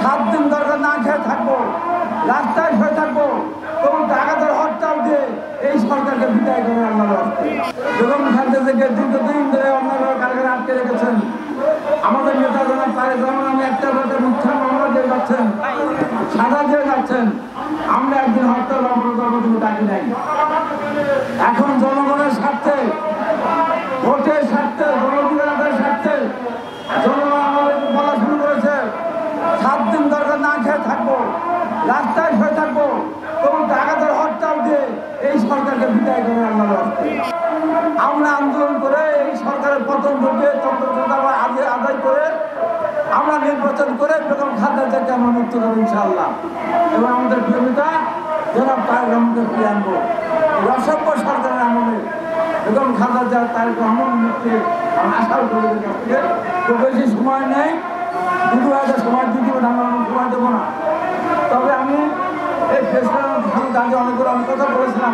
7 দিন দরকার না খেয়ে থাকবো, রাস্তায় শুয়ে থাকবো, এবং ডাকাতের হরতাল দিয়ে এই সরকারকে বিদায় করে আল্লাহর রাস্তায়। বেগম খালেদা থেকে দীর্ঘদিন ধরে অন্যভাবে কারাগারে আটকে রেখেছেন। আমাদের নেতা জনাব তারেক রহমান আমি একটা মিথ্যা মামলা দিয়ে যাচ্ছেন, সাজা দিয়ে যাচ্ছেন। আমরা একদিন হরতাল অবরোধ করবো ডাকি নাই। এখন জনগণের স্বার্থে, ভোটের স্বার্থে, জনগণের স্বার্থে জনগণ আমাদের বলা শুরু করেছে 7 দিন দরকার না খেয়ে থাকবো, রাস্তায় শুয়ে থাকবো, এবং ডাকাতের হরতাল দিয়ে এই সরকারকে বিদায় করে আল্লাহর রাস্তায়। আমরা আন্দোলন করে এই সরকারের পতন ঘটে তন্ত্রতা আদায় করে আমরা নির্বাচন করে বেগম খালেদা জিয়াকে আমরা মুক্ত দেবো ইনশাআল্লাহ, এবং আমাদের প্রিয়তা জনাব তারেক রহমানকে ফিরিয়ে আনবো। অসভ্য সরকারের আমলে বেগম খালেদা জিয়া তারেক রহমান মুক্তি আমরা আশা করি। খুব বেশি সময় নেই, 2 হাজার সময় দিয়ে দেবো, আমরা সময় দেবো না। তবে আমি এই প্রেসিডেন্ট আগে অনেকগুলো আমি কথা বলেছিলাম,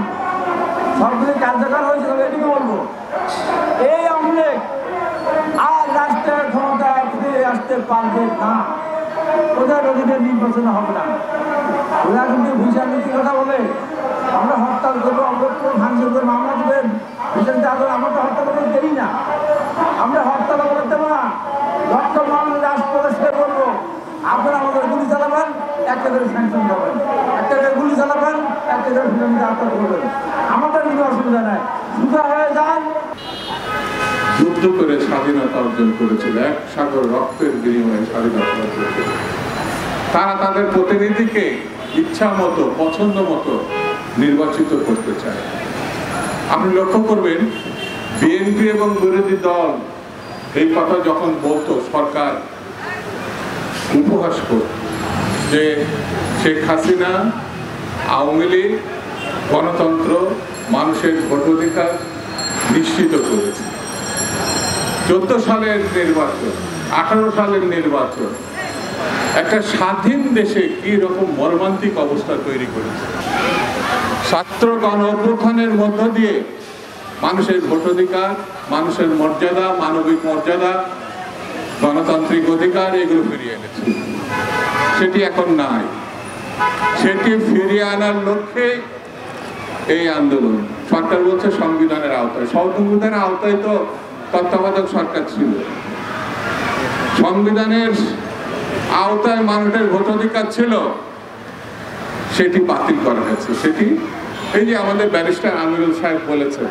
সবগুলি কার্যকর হয়েছিল। এটুকু বলবো, এই আমলে আর রাষ্ট্রের ক্ষমতা ফিরে আসতে পারবে না, ওদের অধীনে নির্বাচন হবে না। ওরা কিন্তু ভিসা নীতির কথা বলে আমরা হরতাল করবো, অবরোধ করে ভাঙচুর করে মামলা দেবেন, ভিসা নীতি আগে আমরা তো হরতাল করে দেই না, আমরা হরতাল অবরোধ দেবো না। লক্ষ মানুষ রাজপথে সে বলবো আপনারা আমাদের গুলি চালাবেন, একটা করে স্যাংশন করবেন, একটা করে গুলি চালাবেন, একটা করে ভিসা নীতি আত্মা করবেন, আমাদের কোনো অসুবিধা নাই, সুবিধা হয়ে যান। যুদ্ধ করে স্বাধীনতা অর্জন করেছিল, 1 সাগর রক্তের বিনিময়ে স্বাধীনতা অর্জন করেছিল। তারা তাদের প্রতিনিধিকে ইচ্ছা মতো, পছন্দ মতো নির্বাচিত করতে চায়। আপনি লক্ষ্য করবেন, বিএনপি এবং বিরোধী দল এই কথা যখন বলতো, সরকার উপহাস করত যে শেখ হাসিনা, আওয়ামী লীগ গণতন্ত্র, মানুষের ভোটাধিকার নিশ্চিত করেছে। 14 সালের নির্বাচন, 18 সালের নির্বাচন একটা স্বাধীন দেশে কি রকম মর্মান্তিক অবস্থা তৈরি করেছে। ছাত্র গণ অভ্যুত্থানের মধ্য দিয়ে মানুষের ভোটাধিকার, মানুষের মর্যাদা, মানবিক মর্যাদা, গণতান্ত্রিক অধিকার এগুলো ফিরিয়ে এনেছে। সেটি এখন নাই। সেটি ফিরিয়ে আনার লক্ষ্যে এই আন্দোলন। সরকার বলছে সংবিধানের আওতায়, সংবিধানের আওতায় তো তত্ত্বাবধায়ক সরকার ছিল। সংবিধানের আওতায় মানুষের ভোটাধিকার ছিল, সেটি বাতিল করা হয়েছে। সেটি এই যে আমাদের ব্যারিস্টার আমিরুল সাহেব বলেছে,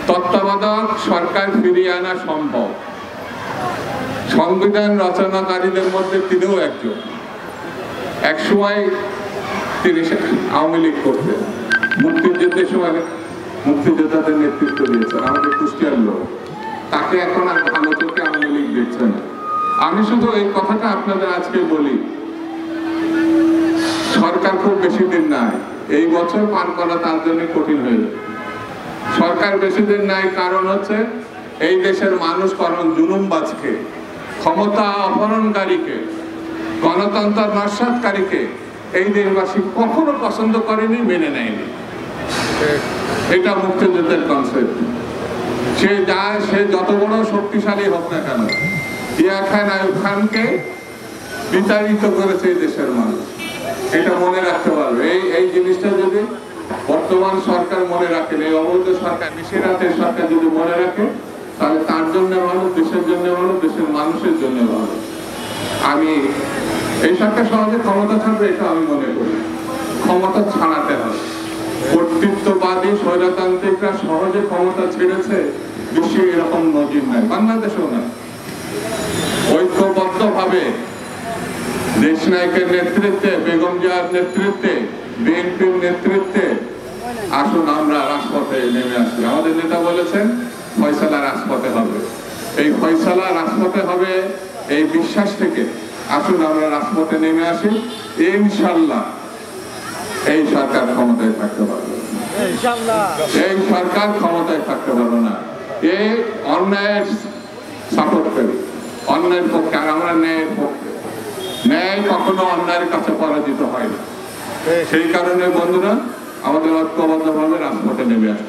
তত্ত্বাবধায়ক সরকার ফিরিয়ে আনা সম্ভব। সংবিধান রচনাকারীদের মধ্যে তিনিও একজন। একসময় তিনি আওয়ামী লীগ করতেন, মুক্তিযুদ্ধের সময় মুক্তিযোদ্ধাদের নেতৃত্ব দিয়েছেন, আমাদের কুষ্টিয়ার লোক। তাকে এখন আর ভালো চোখে আওয়ামী লীগ দেখছে না। আমি শুধু এই কথাটা আপনাদের আজকে বলি, সরকার খুব বেশি দিন নাই, এই বছর পার করা তার জন্য কঠিন হয়ে যাবে। সরকার বেশি দিন নাই, কারণ হচ্ছে এই দেশের মানুষ কারণ জুলুমবাজকে, ক্ষমতা অপহরণকারীকে, গণতন্ত্র নস্যাৎকারীকে এই দেশবাসী কখনো পছন্দ করেনি, মেনে নেয়নি। এটা মুক্তিযুদ্ধের কনসেপ্ট। সে যায়, সে যত বড় শক্তিশালী হোক না কেন, জিয়া খান, আইয়ুব খানকে বিতাড়িত করেছে এই দেশের মানুষ। এটা মনে রাখতে পারবে। এই জিনিসটা যদি বর্তমান সরকার মনে রাখেন, এই অবৈধ সরকার, নিশিরাতের সরকার যদি মনে রাখে, তাহলে তার জন্য ভালো, দেশের জন্য ভালো, দেশের মানুষের জন্য ভালো। আমি এই সরকার সহজে ক্ষমতা ছাড়বে এটা আমি মনে করি। ক্ষমতা ছাড়াতে হবে। কর্তৃত্ববাদী স্বৈরতান্ত্রিকরা সহজে ক্ষমতা ছেড়েছে, বিশ্বে এরকম নজির নাই, বাংলাদেশেও নাই। ঐক্যবদ্ধভাবে দেশনায়কের নেতৃত্বে, বেগম জিয়ার নেতৃত্বে, বিএনপির নেতৃত্বে আসুন আমরা রাজপথে নেমে আসি। আমাদের নেতা বলেছেন ফয়সালা রাজপথে হবে। এই ফয়সালা রাজপথে হবে এই বিশ্বাস থেকে আসুন আমরা রাজপথে নেমে আসি। ইনশাআল্লাহ এই সরকার ক্ষমতায় থাকতে পারবে, এই সরকার ক্ষমতায় থাকতে পারবে না। এই অন্যায়ের সাপোর্ট করি, অন্যায়ের পক্ষে, আর আমরা ন্যায়ের পক্ষে। ন্যায় কখনো অন্যায়ের কাছে পরাজিত হয় না। সেই কারণে বন্ধুরা আমাদের ঐক্যবদ্ধভাবে রাজপথে নেমে আসে।